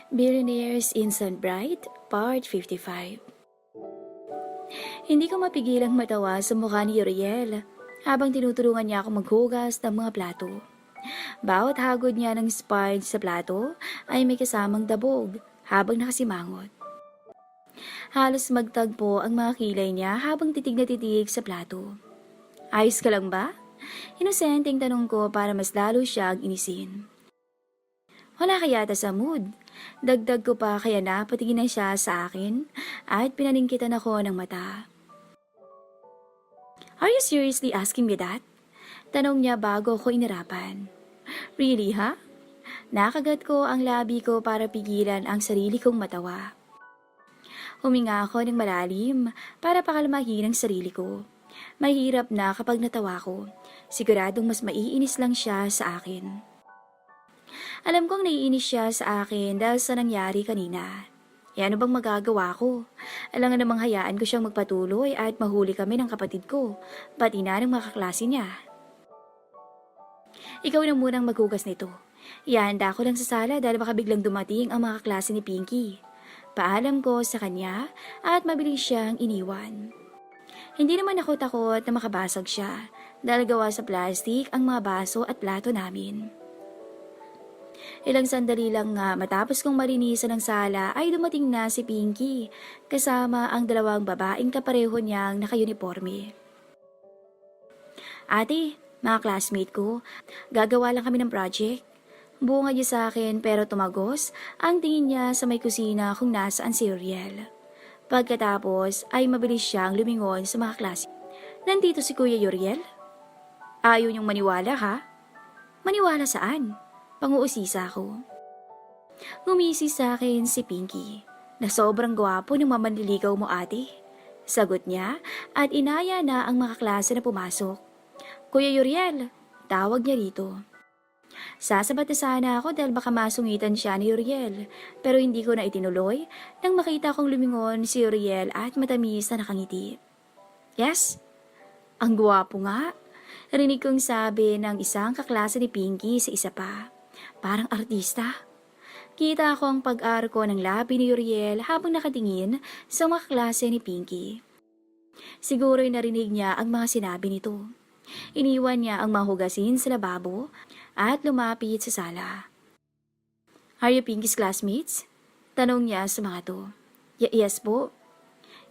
Billionaires Instant Bride, Part 55. Hindi ko mapigilang matawa sa mukha ni Uriel habang tinutulungan niya ako maghugas ng mga plato. Bawat hagod niya ng sponge sa plato ay may kasamang dabog habang nakasimangot. Halos magtagpo ang mga kilay niya habang titig na titig sa plato. Ayos ka lang ba? Inosenteng tanong ko para mas lalo siyang inisin. Wala ka yata sa mood. Dagdag ko pa kaya napatingin na siya sa akin at pinaningkitan ako ng mata. Are you seriously asking me that? Tanong niya bago ko inarapan. Really ha? Nakagat ko ang labi ko para pigilan ang sarili kong matawa. Huminga ako ng malalim para pakalmahin ang sarili ko. Mahirap na kapag natawa ko. Siguradong mas maiinis lang siya sa akin. Alam kong naiinis siya sa akin dahil sa nangyari kanina. E ano bang magagawa ko? Alangan namang hayaan ko siyang magpatuloy at mahuli kami ng kapatid ko, pati na ng mga kaklase niya. Ikaw na munang maghugas nito. Ihanda ko lang sa sala dahil baka biglang dumating ang mga klase ni Pinky. Paalam ko sa kanya at mabilis siyang iniwan. Hindi naman ako takot na makabasag siya dahil gawa sa plastic ang mga baso at plato namin. Ilang sandali lang nga matapos kong marinisan ang sala ay dumating na si Pinky kasama ang dalawang babaeng kapareho niyang naka-uniforme. Ate, mga classmate ko, gagawa lang kami ng project. Bunga niya sa akin pero tumagos ang tingin niya sa may kusina kung nasaan si Uriel. Pagkatapos ay mabilis siyang lumingon sa mga klase. Nandito si Kuya Uriel? Ayaw niyong maniwala ha? Maniwala saan? Panguusisa ko. Ngumisi sa akin si Pinky na sobrang gwapo ng mamanliligaw mo ate. Sagot niya at inaya na ang mga klase na pumasok. Kuya Uriel, tawag niya rito. Sasabat na sana ako dahil baka masungitan siya ni Uriel pero hindi ko na itinuloy nang makita kong lumingon si Uriel at matamis na nakangiti. Yes, ang gwapo nga. Rinig kong sabi ng isang kaklase ni Pinky sa isa pa. Parang artista. Kita ko ang pag-arko ng labi ni Uriel habang nakatingin sa mga klase ni Pinky. Siguro'y narinig niya ang mga sinabi nito. Iniwan niya ang mahugasin sa lababo at lumapit sa sala. Are you Pinky's classmates? Tanong niya sa mga to. Yes po.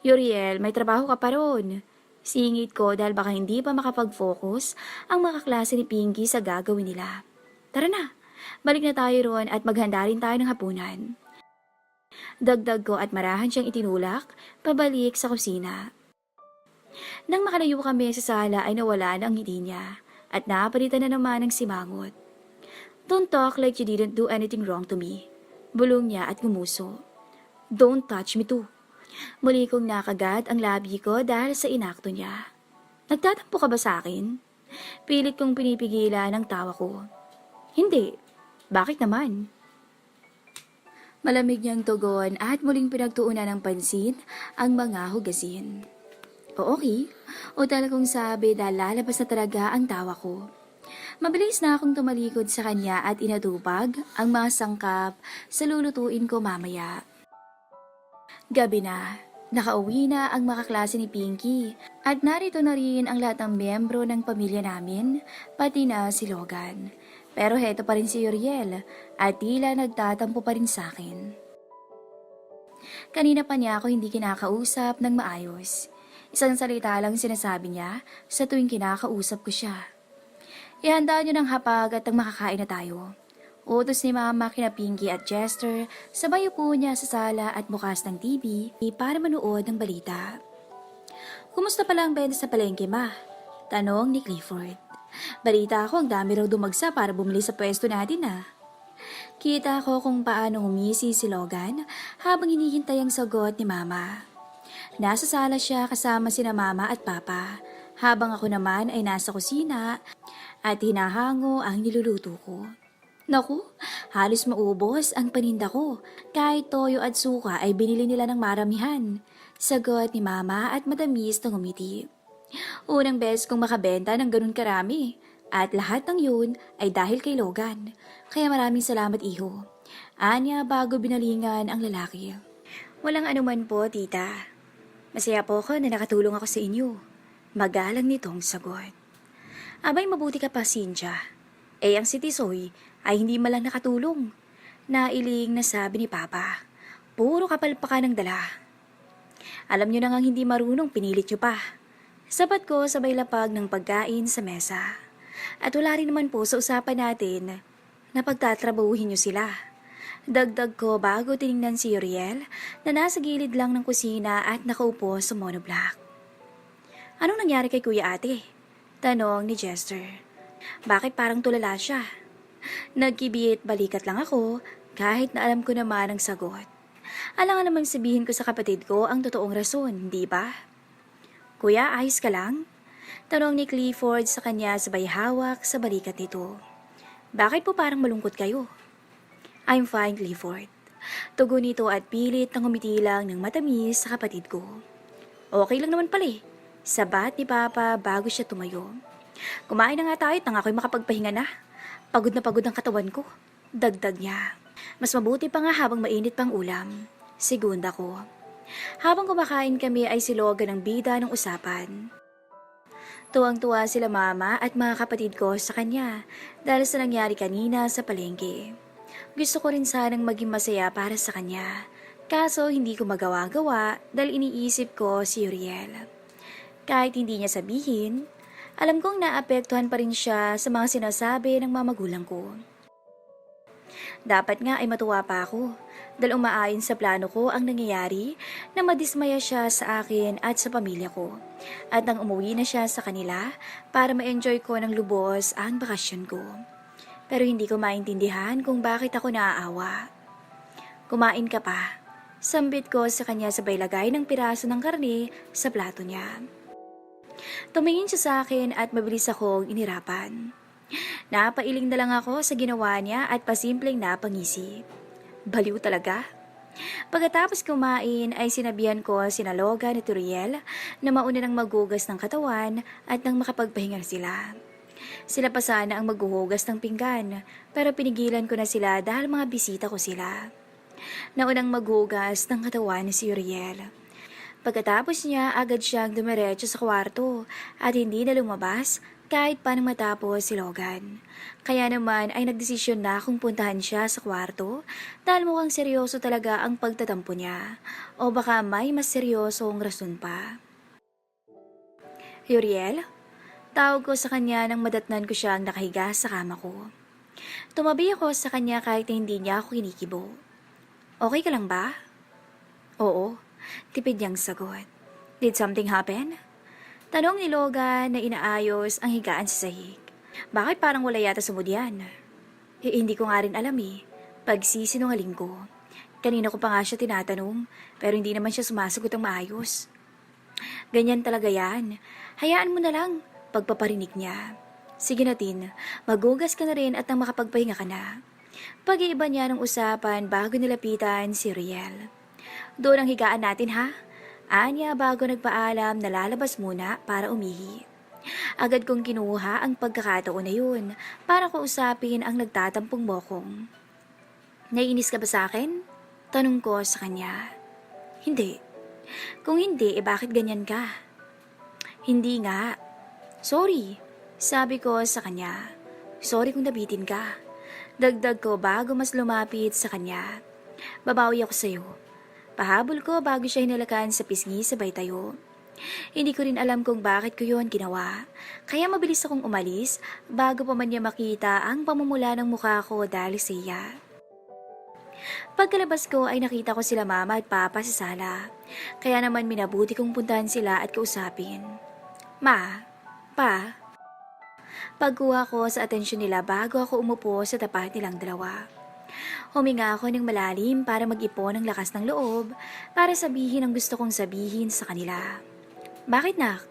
Uriel, may trabaho ka pa ron. Singit ko dahil baka hindi pa makapag-focus ang mga klase ni Pinky sa gagawin nila. Tara na, balik na tayo ron at maghanda rin tayo ng hapunan. Dagdag ko at marahan siyang itinulak pabalik sa kusina. Nang makalayo kami sa sala ay nawala na ang ngiti niya at napalitan na naman ng simangot. Don't talk like you didn't do anything wrong to me. Bulong niya at gumuso. Don't touch me too. Muli kong nakagat ang labi ko dahil sa inakto niya. Nagtatampo ka ba sa akin? Pilit kong pinipigilan ang tawa ko. Hindi. Bakit naman? Malamig niyang tugon at muling pinagtuunan ng pansin ang mga hugasin. O okay, o talagang sabi dahil lalabas na talaga ang tawa ko. Mabilis na akong tumalikod sa kanya at inatupag ang mga sangkap sa lulutuin ko mamaya. Gabi na, nakauwi na ang mga klase ni Pinky at narito na rin ang lahat ng miyembro ng pamilya namin, pati na si Logan. Pero heto pa rin si Uriel at tila nagtatampo pa rin sa akin. Kanina pa niya ako hindi kinakausap ng maayos. Isang salita lang sinasabi niya sa tuwing kinakausap ko siya. Ihanda niyo ng hapag at ang makakain na tayo. Utos ni Mama kina Pinky at Jester, sabay upo niya sa sala at bukas ng TV para manood ng balita. Kumusta pala ang benta sa palengke, Ma? Tanong ni Clifford. Balita ako ang dami raw dumagsa para bumili sa pwesto natin Kita ko kung paano umisi si Logan habang hinihintay ang sagot ni Mama. Nasa sala siya kasama sina Mama at Papa, habang ako naman ay nasa kusina at hinahango ang niluluto ko. Naku, halos maubos ang paninda ko. Kahit toyo at suka ay binili nila ng maramihan. Sagot ni Mama at matamis na ngumiti. Unang beses kong makabenta ng ganun karami. At lahat ng yun ay dahil kay Logan. Kaya maraming salamat, iho. Anya bago binalingan ang lalaki. Walang anuman po, tita. Masaya po ako na nakatulong ako sa inyo. Magalang nitong sagot. Abay, mabuti ka pa, Cynthia. Ang si Tisoy ay hindi malang nakatulong. Nailing na sabi ni Papa. Puro kapalpakan ng dala. Alam nyo na ngang hindi marunong, pinilit nyo pa. Sabat ko sabay lapag ng pagkain sa mesa. At wala rin naman po sa usapan natin na pagtatrabahuhin nyo sila. Dagdag ko bago tiningnan si Uriel na nasa gilid lang ng kusina at nakaupo sa monoblock. Anong nangyari kay Kuya Ate? Tanong ni Jester. Bakit parang tulala siya? Nagkibit balikat lang ako kahit na alam ko naman ang sagot. Alangan namang sabihin ko sa kapatid ko ang totoong rason, di ba? Kuya, ayos ka lang? Tanong ni Clifford sa kanya sabay hawak sa balikat nito. Bakit po parang malungkot kayo? I'm fine, Clifford. Tugon nito at pilit na ngumiti lang ng matamis sa kapatid ko. Okay lang naman pala eh. Sabat ni Papa bago siya tumayo. Kumain na nga tayo at nang ako'y makapagpahinga na. Pagod na pagod ang katawan ko. Dagdag niya. Mas mabuti pa nga habang mainit pang ulam. Segunda ko. Habang kumakain kami ay si Logan ang bida ng usapan. Tuwang-tuwa sila mama at mga kapatid ko sa kanya dahil sa nangyari kanina sa palengke. Gusto ko rin sanang maging masaya para sa kanya. Kaso hindi ko magawa-gawa dahil iniisip ko si Uriel. Kahit hindi niya sabihin, alam kong naapektuhan pa rin siya sa mga sinasabi ng mga magulang ko. Dapat nga ay matuwa pa ako dahil umaayon sa plano ko ang nangyayari na madismaya siya sa akin at sa pamilya ko. At nang umuwi na siya sa kanila para ma-enjoy ko ng lubos ang bakasyon ko. Pero hindi ko maintindihan kung bakit ako naaawa. Kumain ka pa. Sambit ko sa kanya sabay lagay ng piraso ng karne sa plato niya. Tumingin siya sa akin at mabilis akong inirapan. Napailing na lang ako sa ginawa niya at pasimpleng napangisi. Baliw talaga. Pagkatapos kumain ay sinabihan ko sina Logan at Uriel na mauna nang magugas ng katawan at nang makapagpahinga sila. Sila pa sana ang maghuhugas ng pinggan pero pinigilan ko na sila dahil mga bisita ko sila. Naunang maghugas ng katawan si Uriel. Pagkatapos niya, agad siyang dumiretso sa kwarto at hindi na lumabas kahit pa nang matapos si Logan. Kaya naman ay nagdesisyon na kung puntahan siya sa kwarto dahil mukhang seryoso talaga ang pagtatampo niya o baka may mas seryosong rason pa. Uriel? Tawag ko sa kanya nang madatnan ko siyang nakahiga sa kama ko. Tumabi ako sa kanya kahit hindi niya ako kinikibo. Okay ka lang ba? Oo. Tipid niyang sagot. Did something happen? Tanong ni Logan na inaayos ang higaan sa sahig. Bakit parang wala yata sa mood yan? Hindi ko nga rin alam eh. Pagsisinungaling ko. Kanina ko pa nga siya tinatanong, pero hindi naman siya sumasagot ang maayos. Ganyan talaga yan. Hayaan mo na lang, pagpaparinig niya. Sige natin, magugas ka na rin at nang makapagpahinga ka na. Pag-iiba niya ng usapan bago nilapitan si Riel. Doon ang higaan natin ha? Anya bago nagpaalam na lalabas muna para umihi. Agad kong kinuha ang pagkakataon na yun para kausapin ang nagtatampong bokong. Naiinis ka ba sa akin? Tanong ko sa kanya. Hindi. Kung hindi, bakit ganyan ka? Hindi nga. Sorry, sabi ko sa kanya. Sorry kung nabitin ka. Dagdag ko bago mas lumapit sa kanya. Babawi ako sa'yo. Pahabol ko bago siya hinalakan sa pisngi sabay tayo. Hindi ko rin alam kung bakit ko yun ginawa. Kaya mabilis akong umalis bago pa man niya makita ang pamumula ng mukha ko dahil sa iya. Pagkalabas ko ay nakita ko sila mama at papa sa sala. Kaya naman minabuti kong puntahan sila at kausapin. Ma, pa. Pagkuha ko sa atensyon nila bago ako umupo sa tapat nilang dalawa. Huminga ako ng malalim para mag-ipon ng lakas ng loob para sabihin ang gusto kong sabihin sa kanila. Bakit nak?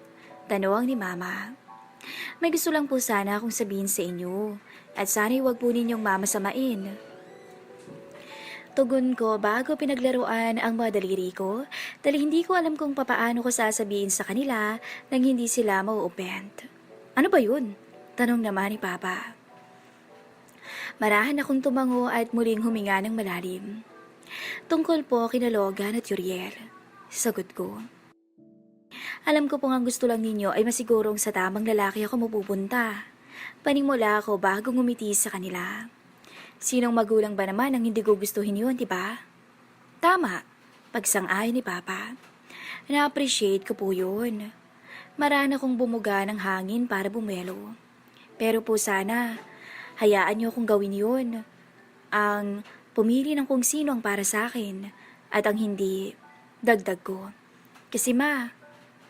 Tanong ni mama. May gusto lang po sana akong sabihin sa inyo at sana'y huwag po ninyong mamasamain. Tugon ko bago pinaglaruan ang mga daliri ko dahil hindi ko alam kung papaano ko sasabihin sa kanila nang hindi sila mau-offend. Ano ba yun? Tanong naman ni Papa. Marahan akong tumango at muling huminga ng malalim. Tungkol po kina Logan at Uriel. Sagot ko. Alam ko pong ang gusto lang ninyo ay masigurong sa tamang lalaki ako mapupunta. Panimula ako bago ngumiti sa kanila. Sinong magulang ba naman ang hindi gugustuhin yun, di ba? Tama, pagsang-ayon ni Papa. Na-appreciate ko po yun. Marahan akong bumuga ng hangin para bumelo. Pero po sana, hayaan niyo akong gawin yun. Ang pumili ng kung sino ang para sa akin at ang hindi, dagdag ko. Kasi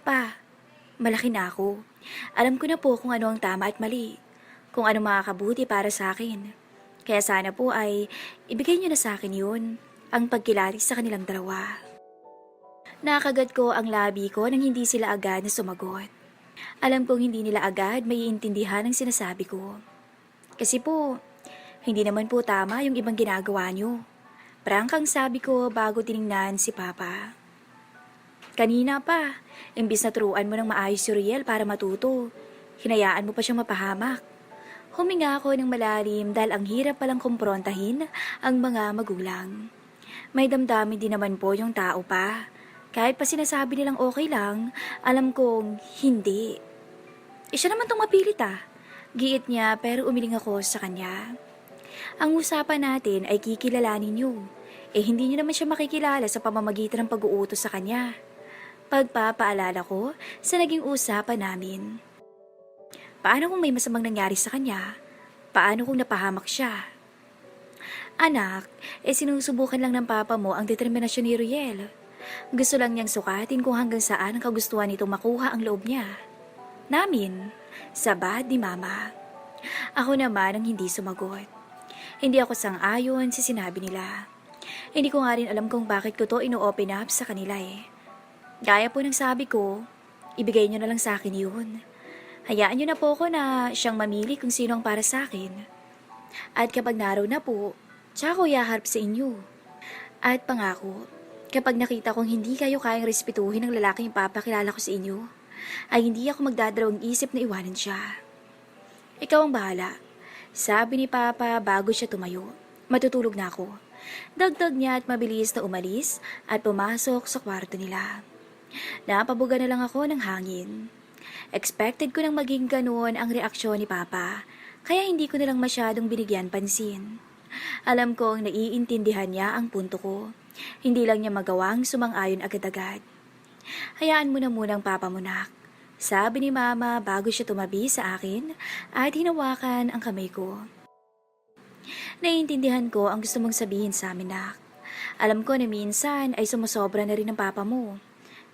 Pa, malaki na ako. Alam ko na po kung ano ang tama at mali. Kung ano makakabuti para sa akin. Kaya sana po ay ibigay niyo na sa akin yun. Ang pagkilati sa kanilang dalawa. Nakagat ko ang labi ko nang hindi sila agad na sumagot. Alam kong hindi nila agad maiintindihan ang sinasabi ko. Kasi po, hindi naman po tama yung ibang ginagawa niyo. Prangkang sabi ko bago tiningnan si Papa. Kanina pa, imbis na turuan mo ng maayos si Riel para matuto, hinayaan mo pa siyang mapahamak. Huminga ako ng malalim dahil ang hirap palang kumprontahin ang mga magulang. May damdamin din naman po yung tao pa. Kahit pa sinasabi nilang okay lang, alam kong hindi. Siya naman tong mapilit Giit niya pero umiling ako sa kanya. Ang usapan natin ay kikilalanin niyo. Hindi niyo naman siya makikilala sa pamamagitan ng pag-uutos sa kanya. Pagpapaalala ko sa naging usapan namin. Paano kung may masamang nangyari sa kanya? Paano kung napahamak siya? Anak, sinusubukan lang ng papa mo ang determinasyon ni Riel. Gusto lang niyang sukatin kung hanggang saan ang kagustuhan nitong makuha ang loob niya. Namin, sabad ni Mama. Ako naman ang hindi sumagot. Hindi ako sang-ayon sa sinabi nila. Hindi ko nga rin alam kung bakit ko to ino-open up sa kanila Gaya po ng sabi ko, ibigay niyo na lang sa akin yun. Hayaan niyo na po ako na siyang mamili kung sino ang para sa akin. At kapag naroon na po, tsaka ko ihaharap sa inyo. At pangako, kapag nakita kong hindi kayo kayang respetuhin ng lalaking papakilala ko sa inyo, ay hindi ako magdadalawang isip na iwanan siya. Ikaw ang bahala, sabi ni Papa bago siya tumayo. Matutulog na ako. Dagdag niya at mabilis na umalis at pumasok sa kwarto nila. Napabuga na lang ako ng hangin. Expected ko nang maging ganoon ang reaksyon ni Papa, kaya hindi ko nalang masyadong binigyan pansin. Alam kong naiintindihan niya ang punto ko. Hindi lang niya magawang sumang-ayon agad-agad. Hayaan mo na munang Papa mo, nak. Sabi ni Mama bago siya tumabi sa akin at hinawakan ang kamay ko. Naiintindihan ko ang gusto mong sabihin sa amin, nak. Alam ko na minsan ay sumusobra na rin ng Papa mo.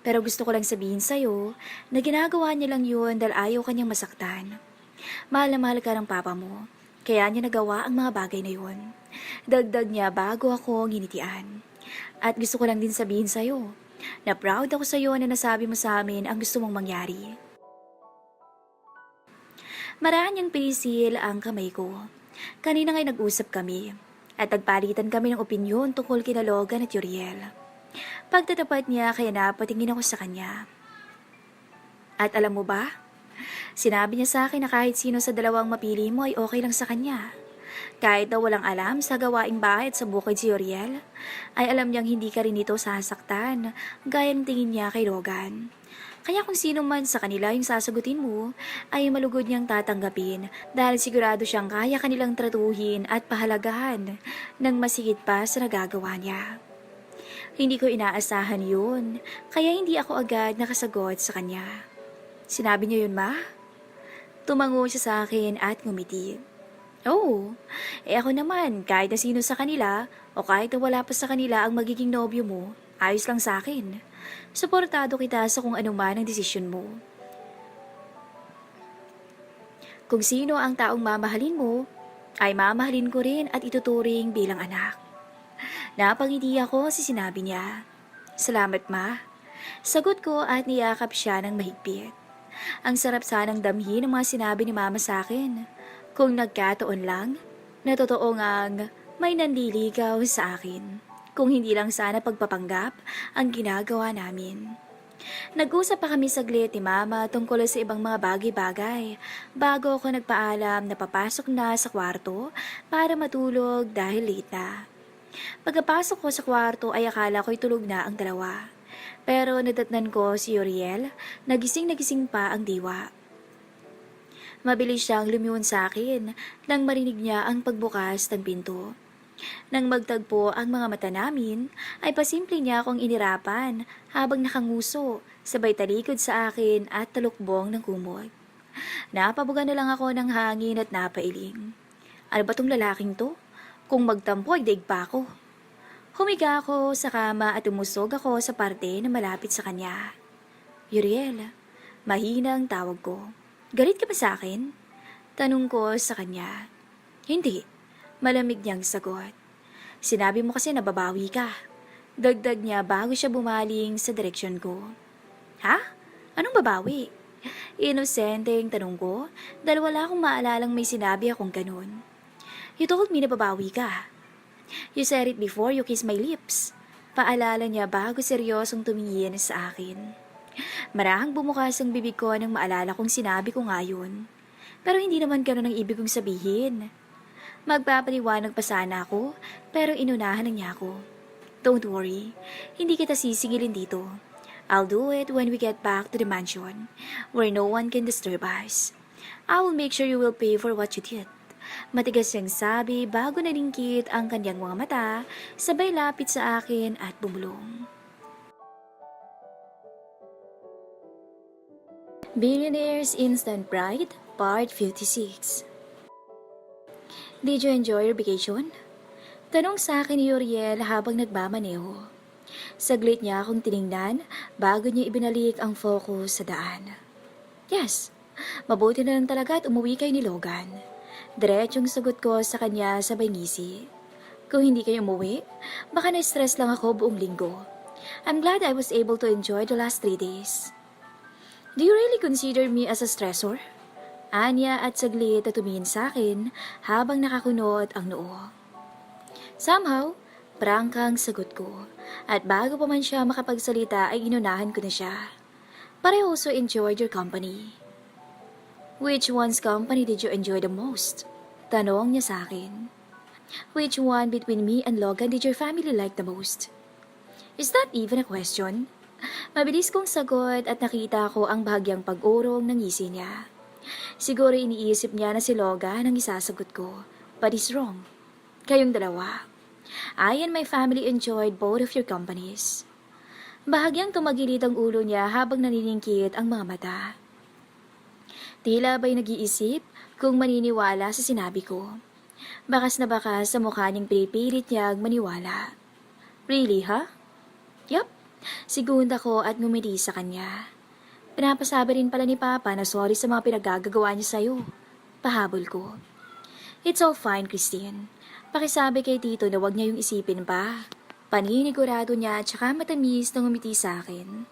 Pero gusto ko lang sabihin sa'yo na ginagawa niya lang yun dahil ayaw kanyang masaktan. Mahal na mahal ka ng Papa mo, kaya niya nagawa ang mga bagay na yun. Dagdag niya bago ako ginitian. At gusto ko lang din sabihin sa'yo na proud ako sa'yo na nasabi mo sa amin ang gusto mong mangyari. Maraan niyang pinisil ang kamay ko. Kanina nga'y nag-usap kami at nagpalitan kami ng opinyon tungkol kina Logan at Uriel. Pagtatapat niya kaya napatingin ako sa kanya. At alam mo ba? Sinabi niya sa akin na kahit sino sa dalawang mapili mo ay okay lang sa kanya. Kahit daw walang alam sa gawaing bahay at sa bukid si Uriel, ay alam niyang hindi ka rin ito sasaktan, gaya ng tingin niya kay Logan. Kaya kung sino man sa kanila yung sasagutin mo, ay malugod niyang tatanggapin dahil sigurado siyang kaya kanilang tratuhin at pahalagahan ng masigit pa sa nagagawa niya. Hindi ko inaasahan yun, kaya hindi ako agad nakasagot sa kanya. Sinabi niyo yun, Ma? Tumango siya sa akin at ngumiti. Oo, ako naman, kahit na sino sa kanila o kahit na wala pa sa kanila ang magiging nobyo mo, ayos lang sa akin. Suportado kita sa kung ano man ang desisyon mo. Kung sino ang taong mamahalin mo, ay mamahalin ko rin at ituturing bilang anak. Napangiti ako sa sinabi niya. Salamat, Ma. Sagot ko at niyakap siya ng mahigpit. Ang sarap sanang damhin ng mga sinabi ni Mama sa akin. Kung nagkataon lang, na totoo ngang may nanliligaw sa akin. Kung hindi lang sana pagpapanggap ang ginagawa namin. Nag-usap pa kami saglit ni Mama tungkol sa ibang mga bagay-bagay bago ako nagpaalam na papasok na sa kwarto para matulog dahil late na. Pagkapasok ko sa kwarto ay akala ko'y tulog na ang dalawa. Pero nadatnan ko si Uriel, nagising pa ang diwa. Mabilis siyang lumiyon sa akin nang marinig niya ang pagbukas ng pinto. Nang magtagpo ang mga mata namin, ay pasimple niya akong inirapan habang nakanguso, sabay talikod sa akin at talukbong ng kumot. Napabuga na lang ako ng hangin at napailing. Ano ba tong lalaking to? Kung magtampo ay daig pa ako. Humiga ako sa kama at umusog ako sa parte na malapit sa kanya. Uriel, mahinang tawag ko. Galit ka ba sa akin? Tanong ko sa kanya. Hindi. Malamig niyang sagot. Sinabi mo kasi nababawi ka. Dagdag niya bago siya bumaling sa direksyon ko. Ha? Anong babawi? Inosenteng tanong ko dahil wala akong maalalang may sinabi akong ganun. You told me na babawi ka. You said it before you kissed my lips. Paalala niya bago seryosong tumingin sa akin. Marahang bumukas ang bibig ko nang maalala kong sinabi ko nga yun. Pero hindi naman ganun ang ibig kong sabihin. Magpapaliwanag pa sana ako, pero inunahan na niya ako. Don't worry, hindi kita sisigilin dito. I'll do it when we get back to the mansion, where no one can disturb us. I will make sure you will pay for what you did. Matigas siyang sabi bago nalingkit ang kanyang mga mata, sabay lapit sa akin at bumulong. Billionaire's Instant Pride, Part 56. Did you enjoy your vacation? Tanong sa akin ni Uriel habang nagmamaneho. Saglit niya akong tiningnan bago niya ibinalik ang focus sa daan. Yes, mabuti na lang talaga at umuwi kayo ni Logan. Diretsong sagot ko sa kanya sabay ngisi. Kung hindi kayo umuwi, baka na-stress lang ako buong linggo. I'm glad I was able to enjoy the last 3 days. Do you really consider me as a stressor? Anya at saglit na tumingin sa akin habang nakakunot ang noo. Somehow, prangkang sagot ko. At bago pa man siya makapagsalita ay inunahan ko na siya. But I also enjoyed your company. Which one's company did you enjoy the most? Tanong niya sa akin. Which one between me and Logan did your family like the most? Is that even a question? Mabilis kong sagot at nakita ko ang bahagyang pag-urong ng ngisi niya. Siguro iniisip niya na si Logan ang isasagot ko. But he's wrong. Kayong dalawa. I and my family enjoyed both of your companies. Bahagyang tumagilid ang ulo niya habang naniningkit ang mga mata. Tila ba'y nag-iisip kung maniniwala sa sinabi ko. Bakas na bakas sa mukha niyang pinipilit niyang maniwala. Really, ha? Yup. Sigunda ko at ngumiti sa kanya. Pinapasabi rin pala ni Papa na sorry sa mga pinagagagawa niya sa'yo. Pahabol ko. It's all fine, Christine. Pakisabi kay Tito na wag niya yung isipin pa. Paninigurado niya at saka matamis na ngumiti sa akin.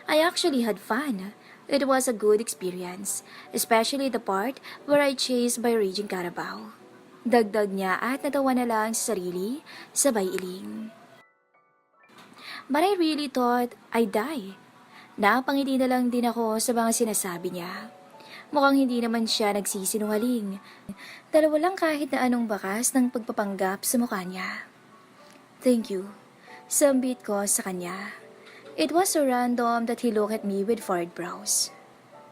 I actually had fun. It was a good experience, especially the part where I chased by raging Carabao. Dagdag niya at natawa na lang sa sarili, sabay iling. But I really thought I'd die. Napangiti na lang din ako sa mga sinasabi niya. Mukhang hindi naman siya nagsisinungaling. Dalawa lang kahit na anong bakas ng pagpapanggap sa mukha niya. Thank you. Sambit ko sa kanya. It was so random that he looked at me with furrowed brows.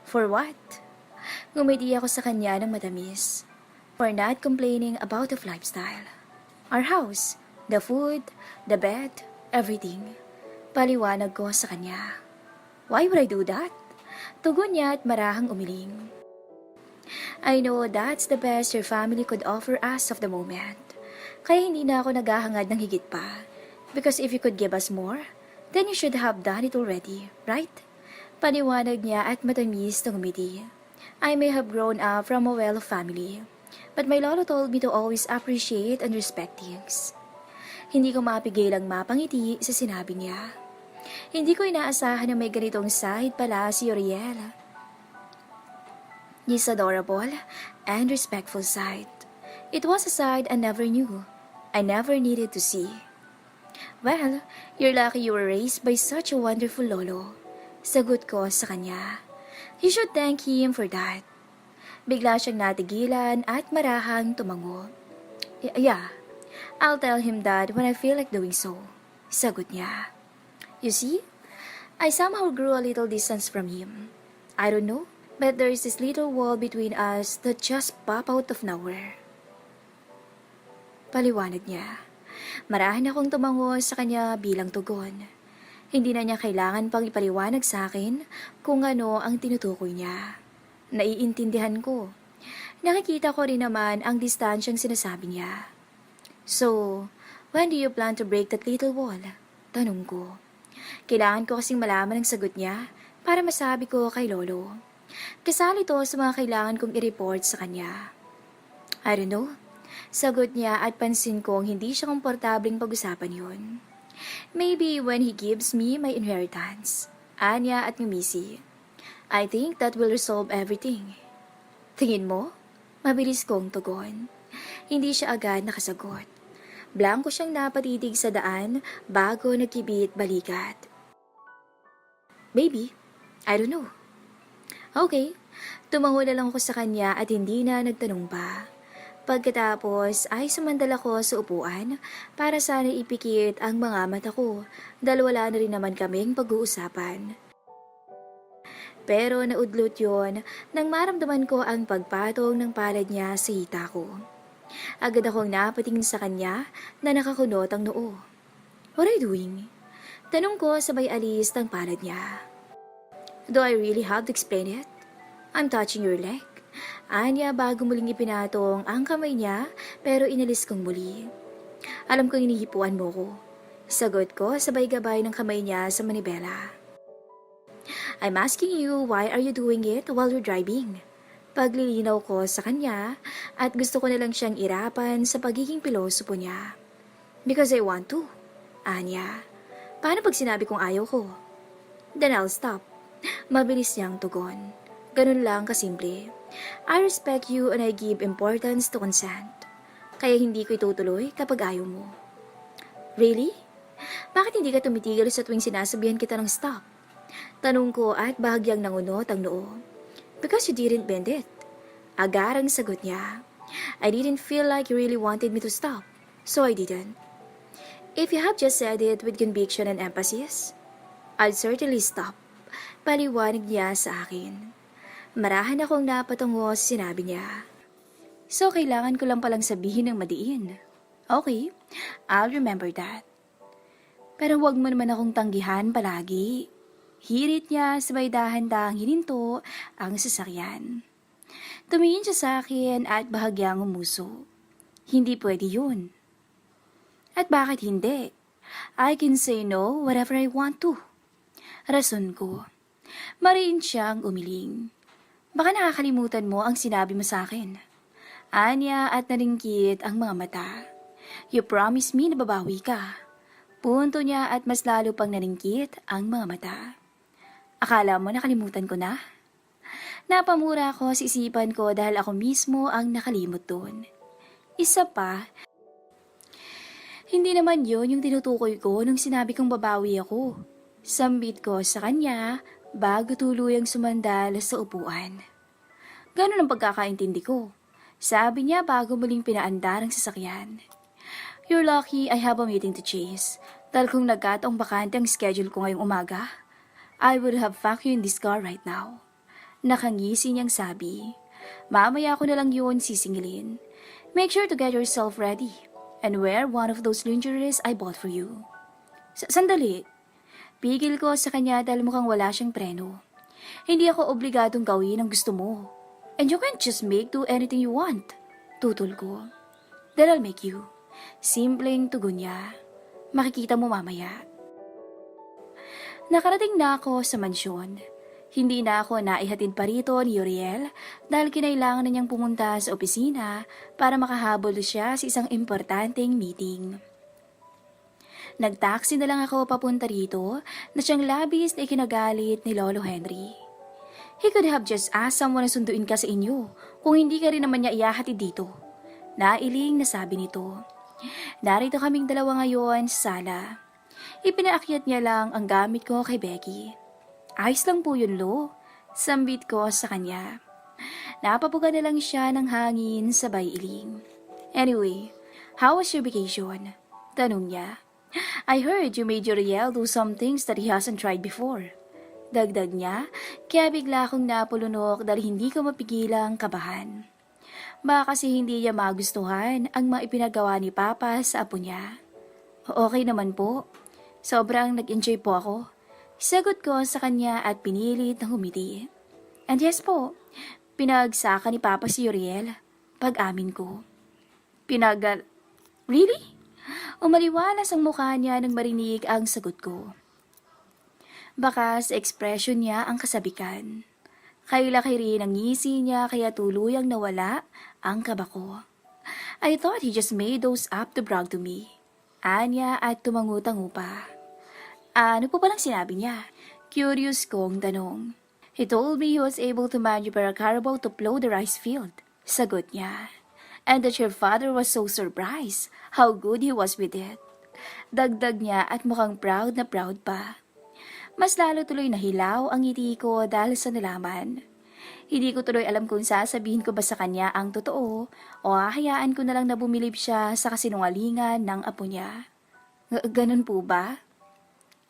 For what? Ngumiti ako sa kanya ng matamis. For not complaining about the lifestyle. Our house, the food, the bed, everything. Paliwanag ko sa kanya. Why would I do that? Tugon niya at marahang umiling. I know that's the best your family could offer us of the moment. Kaya hindi na ako naghahangad ng higit pa. Because if you could give us more, then you should have done it already, right? Paliwanag niya at matamis na ngumiti. I may have grown up from a well-off family, but my lolo told me to always appreciate and respect things. Hindi ko mapigilang mapangiti sa sinabi niya. Hindi ko inaasahan na may ganitong side pala si Uriel. This adorable and respectful side. It was a side I never knew. I never needed to see. Well, you're lucky you were raised by such a wonderful lolo. Sagot ko sa kanya. You should thank him for that. Bigla siyang natigilan at marahang tumango. Yeah, I'll tell him that when I feel like doing so. Sagot niya. You see, I somehow grew a little distance from him. I don't know, but there is this little wall between us that just pop out of nowhere. Paliwanag niya. Marahan akong tumango sa kanya bilang tugon. Hindi na niya kailangan pang ipaliwanag sa akin kung ano ang tinutukoy niya. Naiintindihan ko. Nakikita ko rin naman ang distansyang sinasabi niya. So, when do you plan to break that little wall? Tanong ko. Kailangan ko kasing malaman ang sagot niya para masabi ko kay Lolo. Kasali ito sa mga kailangan kong i-report sa kanya. I don't know. Sagot niya at pansin kong hindi siya komportabling pag-usapan yun. Maybe when he gives me my inheritance. Anya at Mimisi. I think that will resolve everything. Tingin mo? Mabilis kong tugon. Hindi siya agad nakasagot. Blanko siyang napatitig sa daan bago nagkibit balikat. Baby, I don't know. Okay, tumango na lang ako sa kanya at hindi na nagtanong pa. Pagkatapos ay sumandal ako sa upuan para sana ipikit ang mga mata ko dahil wala na rin naman kaming pag-uusapan. Pero naudlot yon nang maramdaman ko ang pagpatong ng palad niya sa hita ko. Agad akong napatingin sa kanya na nakakunot ang noo. What are you doing? Tanong ko sabay alis ng palad niya. Do I really have to explain it? I'm touching your leg. Anya bago muling ipinatong ang kamay niya pero inalis kong muli. Alam kong inihipuan mo ko. Sagot ko sabay gabay ng kamay niya sa manibela. I'm asking you why are you doing it while you're driving? Paglilinaw ko sa kanya at gusto ko na lang siyang irapan sa pagiging pilosopo niya. Because I want to. Anya, paano pag sinabi kong ayaw ko? Then I'll stop. Mabilis niyang tugon. Ganun lang kasimple. I respect you and I give importance to consent. Kaya hindi ko itutuloy kapag ayaw mo. Really? Bakit hindi ka tumitigil sa tuwing sinasabihan kita ng stop? Tanong ko at bahagyang nangunot ang noo. Because you didn't bend it. Agarang sagot niya. I didn't feel like you really wanted me to stop, so I didn't. If you have just said it with conviction and emphasis, I'd certainly stop. Paliwanag niya sa akin. Marahan akong napatungo sa sinabi niya. So, kailangan ko lang palang sabihin ng madiin. Okay, I'll remember that. Pero huwag mo naman akong tanggihan palagi. Hirit niya sabay dahan-dahang hininto ang sasakyan. Tumingin siya sa akin at bahagyang umuso. Hindi pwede yun. At bakit hindi? I can say no whatever I want to. Rason ko. Mariin siyang umiling. Baka nakakalimutan mo ang sinabi mo sa akin. Anya at naringkit ang mga mata. You promise me na babawi ka. Punto niya at mas lalo pang naringkit ang mga mata. Akala mo nakalimutan ko na? Napamura ko sa isipan ko dahil ako mismo ang nakalimot doon. Isa pa, hindi naman yun yung tinutukoy ko nung sinabi kong babawi ako. Sambit ko sa kanya bago tuluyang sumandal sa upuan. Ganun ang pagkakaintindi ko. Sabi niya bago muling pinaandar ang sasakyan. You're lucky I have a meeting to chase. Dahil kung nagkataong bakante ang schedule ko ngayong umaga, I would have fucked you in this car right now. Nakangisi niyang sabi. Mamaya ko na lang yun sisingilin. Make sure to get yourself ready and wear one of those lingeries I bought for you. Sandali. Pigil ko sa kanya dahil mukhang wala siyang preno. Hindi ako obligadong gawin ang gusto mo. And you can't just do anything you want. Tutol ko. Then I'll make you. Simpleng tugon niya. Makikita mo mamaya. Nakarating na ako sa mansyon. Hindi na ako naihatid pa rito ni Uriel dahil kinailangan na niyang pumunta sa opisina para makahabol siya sa isang importanteng meeting. Nagtaksi na lang ako papunta rito na siyang labis na ikinagalit ni Lolo Henry. He could have just asked someone na sunduin ka sa inyo kung hindi ka rin naman niya iyahatid dito. Nailing na sabi nito. Narito kaming dalawa ngayon sa sala. Ipinaakyat niya lang ang gamit ko kay Becky. Ayos lang po yun, Lo. Sambit ko sa kanya. Napapuga na lang siya ng hangin sabay iling. Anyway, how was your vacation? Tanong niya. I heard you made Uriel do some things that he hasn't tried before. Dagdag niya, kaya bigla akong napulunok dahil hindi ko mapigilang kabahan. Baka kasi hindi niya magustuhan ang maipinagawa ni Papa sa apo niya. Okay naman po. Sobrang nag-enjoy po ako. Sagot ko sa kanya at pinilit na humiti. And yes po, pinagsaka ni Papa si Uriel. Pag-amin ko. Really? Umaliwalas ang mukha niya nang marinig ang sagot ko. Baka sa ekspresyon niya ang kasabikan. Kailaki rin ang ngisi niya kaya tuluyang nawala ang kaba ko. I thought he just made those up to brag to me. Anya at tumangutangu pa. Ano po palang sinabi niya? Curious kong tanong. He told me he was able to maneuver a carabao to plow the rice field. Sagot niya. And that your father was so surprised how good he was with it. Dagdag niya at mukhang proud na proud pa. Mas lalo tuloy nahilaw ang ngiti ko dahil sa nalaman. Hindi ko tuloy alam kung sasabihin ko ba sa kanya ang totoo o hahayaan ko na lang na bumilib siya sa kasinungalingan ng apo niya. Ganun po ba?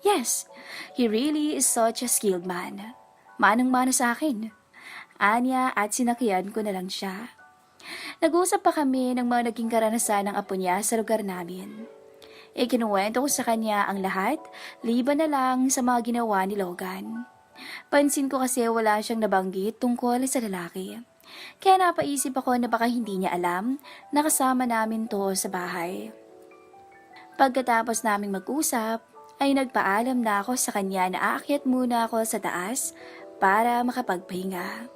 Yes, he really is such a skilled man. Manang-mana sa akin. Anya at sinakyan ko na lang siya. Nag-usap pa kami ng mga naging karanasan ng apo niya sa lugar namin. Ikinuwento ko sa kanya ang lahat, liban na lang sa mga ginawa ni Logan. Pansin ko kasi wala siyang nabanggit tungkol sa lalaki. Kaya napaisip ako na baka hindi niya alam na kasama namin to sa bahay. Pagkatapos naming mag-usap, ay nagpaalam na ako sa kanya na aakyat muna ako sa taas para makapagpahinga.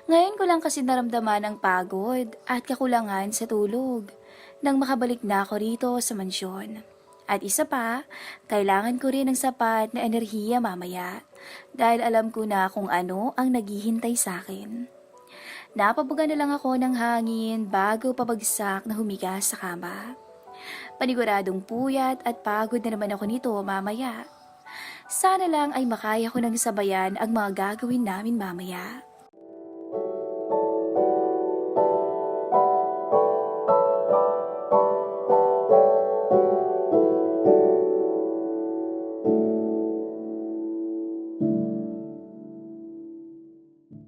Ngayon ko lang kasi naramdaman ang pagod at kakulangan sa tulog nang makabalik na ako rito sa mansyon. At isa pa, kailangan ko rin ng sapat na enerhiya mamaya dahil alam ko na kung ano ang naghihintay sa akin. Napabuga na lang ako ng hangin bago pabagsak na humiga sa kama. Paniguradong puyat at pagod na naman ako nito mamaya. Sana lang ay makaya ko nang sabayan ang mga gagawin namin mamaya.